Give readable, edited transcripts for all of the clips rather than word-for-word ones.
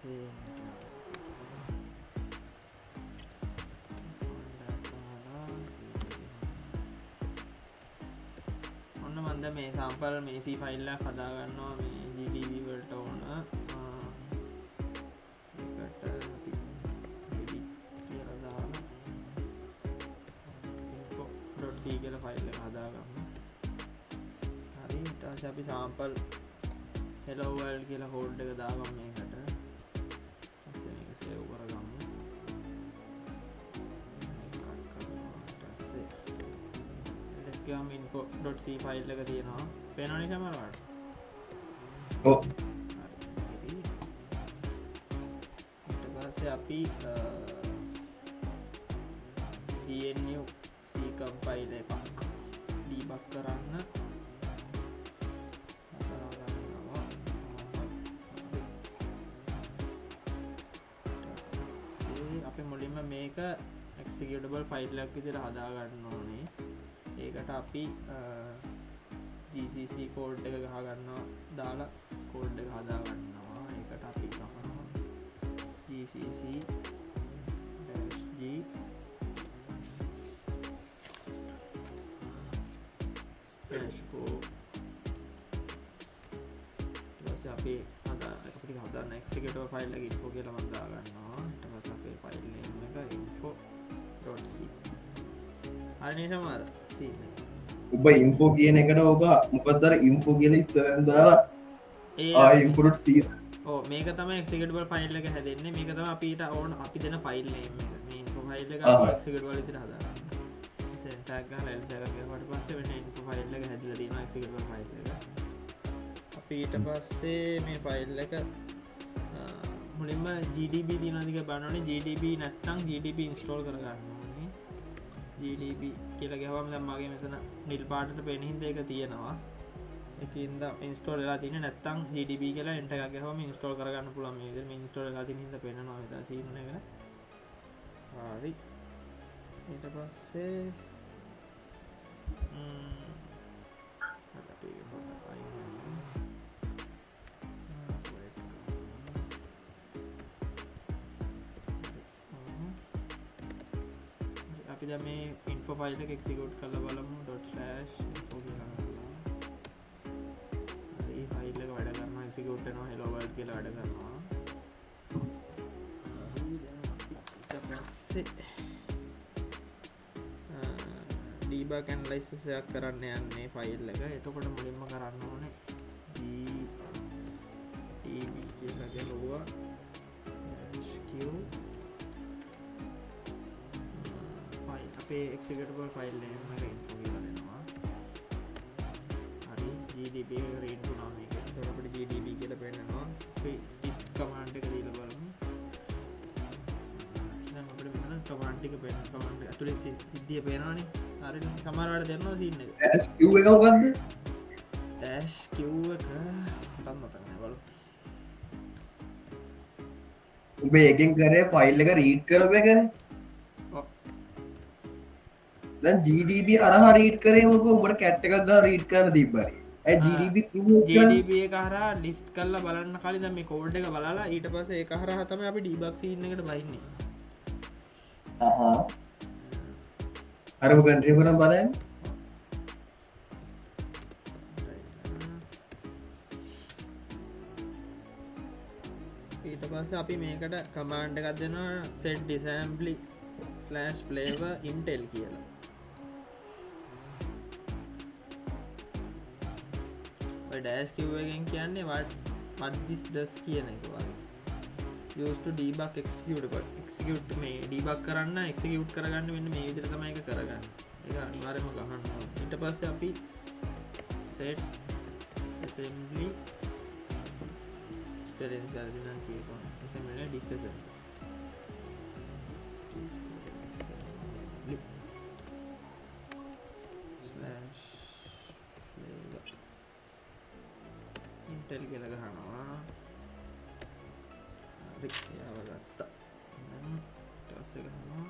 පස්සේ ඔන්න මන්ද මේ සම්පල් මේසි ෆයිල්ලා හදාගන්නවා මේ GDB වලට ඕන එකට අපි edit කියලා දාලා info.c කියලා ෆයිල් එක හදාගමු. හරි ඊට පස්සේ අපි සම්පල් hello world කියලා කෝඩ් එක දාගමු මේකට. පස්සේ මේක සේව් කරගමු. info.c ෆයිල් එක තියෙනවා පේනවනේ සමහරවට. ඔව්. හරි. ඊට පස්සේ අපි GNU C compile එකක් debug කරන්න හදාගන්නවා. අපි මුලින්ම මේක executable ෆයිල් එකක් විදිහට හදාගන්න ඕනේ. ඒකට අපි GCC කෝඩ් එක ගහගන්නවා දාලා කෝඩ් එක හදාගන්නවා. ඒකට අපි ගහනවා GCC -g ඊට අපි හදන්න executable ෆයිල් එක info කියලා මම දාගන්නවා. ඊට පස්සේ අපේ ෆයිල් name එක info.c. හරිනේ සමහර scene එක. ඔබ info කියන එකට ඕක මොකක්ද අර info කියලා ඉස්සරෙන් දාලා info.c. ඔව් මේක තමයි executable ෆයිල් එක හැදෙන්නේ. මේක තමයි අපිට ඕන අපි දෙන ෆයිල් name එක. මේ info ෆයිල් එක අපි executable විදිහට හදාගන්න. syntax ගහලා else එකක් ගහුවාට පස්සේ වෙන info ෆයිල් එක හැදිලා තියෙනවා executable ෆයිල් එක. අපි ඊට පස්සේ මේ ෆයිල් එක මුලින්ම GDB තියෙනවද කියලා බලන්න ඕනේ. GDB නැත්නම් GDB install කරගන්න ඕනේ. GDB කියලා ගහුවම දැන් මගේ මෙතන නිල් පාටට පේන හින්දා ඒක තියෙනවා. ඒකින්ද install වෙලා තියෙන්නේ. නැත්නම් GDB කියලා enter එකක් ගහුවම install කරගන්න පුළුවන්. මේ විදිහට මේ install වෙලා තියෙන හින්දා පේනවා මෙතන scene එක. හරි. ඊට පස්සේ අපි පොඩ්ඩක් අයින් කරමු. අපි දැන් මේ info ෆයිල් එක execute කරලා බලමු ./info කියලා ගන්නවා. හරි ෆයිල් එක වැඩ කරනවා execute වෙනවා hello world කියලා වැඩ කරනවා. ඊට පස්සේ debug analysis එකක් කරන්න යන්නේ ෆයිල් එක. එතකොට මුලින්ම කරන්න ඕනේ gdb කියලා ගලුවා -q ෆයිල් අපේ executable file name එක info කියලා දෙනවා. හරි gdb එක read වුණා මේක. එතකොට අපිට gdb කියලා පෙන්නනවා. අපි list command එක දීලා බලමු. දැන් අපිට මෙතන command ටික පෙන්නන command එක ඇතුලේ සිද්ධිය පේනවනේ. හරි සමහරවට දෙනවා scene එක. -q එක මොකද්ද? -q එක මට මතක නෑ බලමු. ඔබ එකෙන් කරේ ෆයිල් එක රීඩ් කරපු එකනේ. දැන් GDB හරහා රීඩ් කරේ මොකෝ උඹට කැට් එකක් ගහලා රීඩ් කරන්න තිබ්බරි. GDB GDB එක හරහා ලිස්ට් කරලා බලන්න කලින් දැන් මේ කෝඩ් එක බලලා ඊට පස්සේ ඒක හරහා තමයි අපි ඩීබග් සීන් එකට බහින්නේ. අර කන්ට්‍රී කරන් බලන්න. ඊට පස්සේ අපි මේකට කමාන්ඩ් එකක් දෙනවා set disassembly/flavor intel කියලා. -q එකෙන් කියන්නේ what this does කියන එක වගේ. used to debug executable execute මේ debug කරන්න execute කරගන්න මෙන්න මේ විදිහට තමයි ඒක කරගන්නේ. ඒක අනිවාර්යයෙන්ම ගහන්න ඕනේ. ඊට පස්සේ අපි set assembly spelling කරලා දෙනවා කියනවා. assembly disassembly intel කියලා ගහනවා. හරි ඒව ගත්තා. දැන් ඊට පස්සේ ගහනවා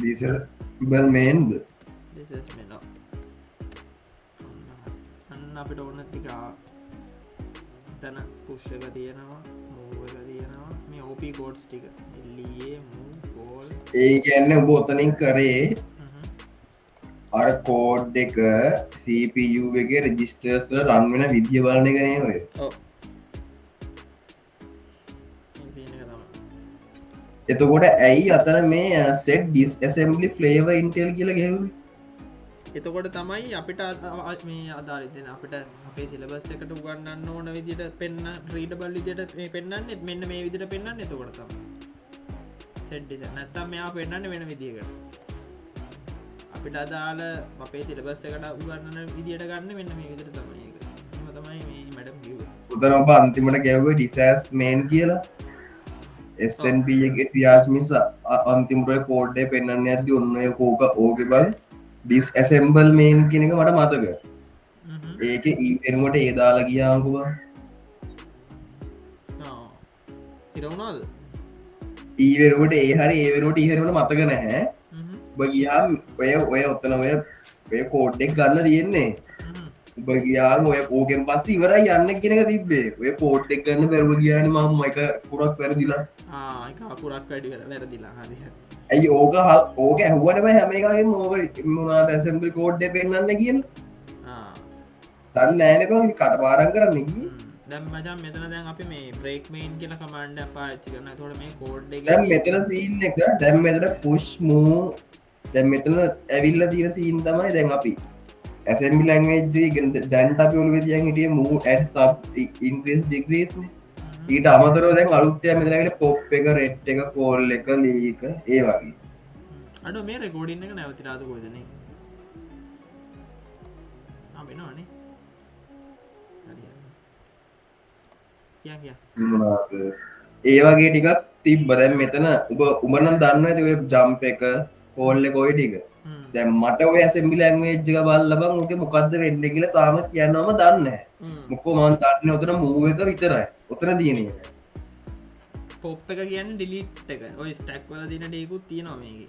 disassemble main disassemble අපිට ඕන ටික තැන පුෂ් එක තියෙනවා මූව එක තියෙනවා මේ OP කෝඩ්ස් ටික එල්ලියේ මූ කෝල් ඒ කියන්න ඔබ ඔතනින් කරේ අර කෝඩ් එක CPU එක රෙජිස්ටර්ස්ල රන්වෙන විදිිය බලන එකනේ ඔය එතකොට ඇයි අතර මේ සෙට් ඩිස් ඇසම්ලි ෆ්ලේව ඉන්ටෙල් කියල ගැහුවේ එතකොට තමයි අපිට මේ අදාරිතෙන අපිට අපේ සිලබස් එකට උගන්නන්න ඕන විදිට පෙන්න්න ්‍රීඩ බල්ලිදිට පෙන්න්න මෙන්න මේ විදිට පෙන්න්න එතකොටතම සෙඩ්ඩිස නැත්තම් මෙයා පෙන්න්න වෙන විදිකට අපිට අදාල අපේ සිලබස් එකට උගන්නන විදිට ගන්න මෙන්න මේ විදිට තමයි එක තමයි මේ මැඩම් කිව උතර ඔබ අන්තිමට ගැව්ව ඩිසෑස් මේන් කියලා SNPගේ ටියාස් මිස අන්තිමට කෝඩ්ඩේ පෙන්න්න ඇති ඔන්න කෝක ඕක බයි ඩිස් ඇසෙම්බල් මේන් කෙනෙක මට මතක ඒක එනුවට ඒදාලා ගියාංකුවා හිරවුණාද ඊවරුවට ඒ හරි ඒවරුට ඉහරට මතක නැහැ බගියා ඔය ඔත්තන ඔය කෝඩ්ඩෙක් ගන්න තියෙන්නේ උබගයාම ඔය ඕගෙන් පස්ස ඉවර යන්න කෙනක තිබේ ඔය කෝට්ටෙක් ගන්න බැරුව ගයාන මම එක පුරක් වැරදිලා කුරක් වැඩි වැරදිලා හරි ඇයි ඕක ඕක ඇහුවටම හැම එකගේ මෝක මොනා දැසම්පි කෝඩ්ඩ පෙන්න්න කියන තන්න ෑනක කටපාරන් කරන්න දැම් මචන් මෙතන දැන් අපි මේ බ්‍රේක් මේන් කියල කමන්ඩ පාච්චි කරන තොට මේ කෝඩ් දැම් මෙතන සීන් එක දැම් මෙතට පුෂ්මූ දැම් මෙතන ඇවිල්ල තිර සීන් තමයි දැන් අපි ඇසම්බි ලංවේජ දැන්ට පියුල් විදිියන් හිටිය මූ ඇඩ් සබ් ඉන්ග්‍රස් ඩිග්‍රීස්න ඊට අමතරෝ දැන් අලුත්තය මෙතනට පොප් එක රෙට් එක කෝල් එක ලීක ඒ වගේ අඩ මේ රෙකෝඩින්න එක නැවතිරාද කොදන වෙනවානේ ඒ වගේ ටිකක් තිබ්බ දැන් මෙතන උබනම් දන්න ඇති ජම්ප එක කෝල්ල කොයි ටික දැ මට ඔය ඇසම්බි ලංවේජ්ක බල්ලබ මොක මොකක්ද වෙන්න කියල තාම කියන්නම දන්න මොකෝ මන් දන්න ඔතන මූව එක විතරයි ඔතන තියන පොප් එක කියන්න ඩිලිට් එක ඔය ස්ටක් වල දින ඩේකුත් තියෙනවා මේක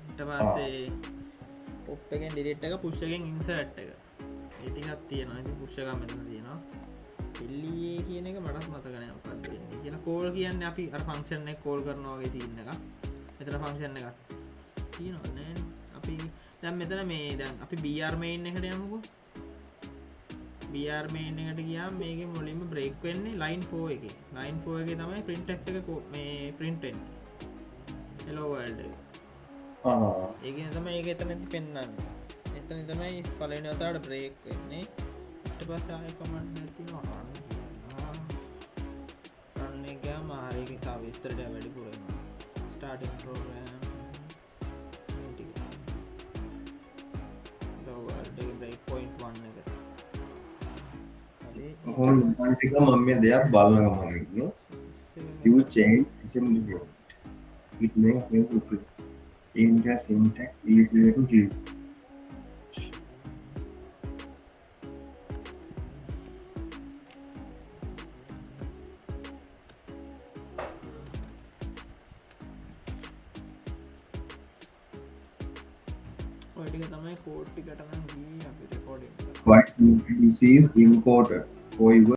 ඊට පස්සේ පොප් එකෙන් ඩිලිට් එක පුෂ්ෂකෙන් ඉන්සර්ට් එක ඒටිකත් තියෙනවා පුෂ්ෂක මෙතන තියෙනවා එල්ලියේ කියන එක මටත් මතකන මොකක්ද වෙන්නේ කියලා කෝල් කියන්න අපි අර ෆංක්ෂන් එක කෝල් කරනවාගේ සීන් එක මෙතන ෆංක්ෂන් එකක් තියෙනවා නේ අපි දැන් මෙතන මේ දැන් අපි BR main එකට යමුකෝ BR main එකට ගියාම මේකේ මුලින්ම බ්‍රේක් වෙන්නේ line 4 එකේ line 4 එකේ තමයි printf එක මේ print වෙන්නේ hello world එක ඒකෙන් තමයි ඒක එතනදි පෙන්නන්නේ එතන තමයි පළවෙනි වතාවට බ්‍රේක් වෙන්නේ ඊට පස්සේ ආයෙ කමන්ට් එකක් තියෙනවා run එක ගියාම හරි ඒක තව විස්තරට වැඩිපුර වෙනවා starting program ටික මම මේ දෙයක් බලන ගමන you change assembly code it may help to change the syntax easier to read තමයි කෝඩ් ටිකට නම් ගියේ අපි recording what this is important for your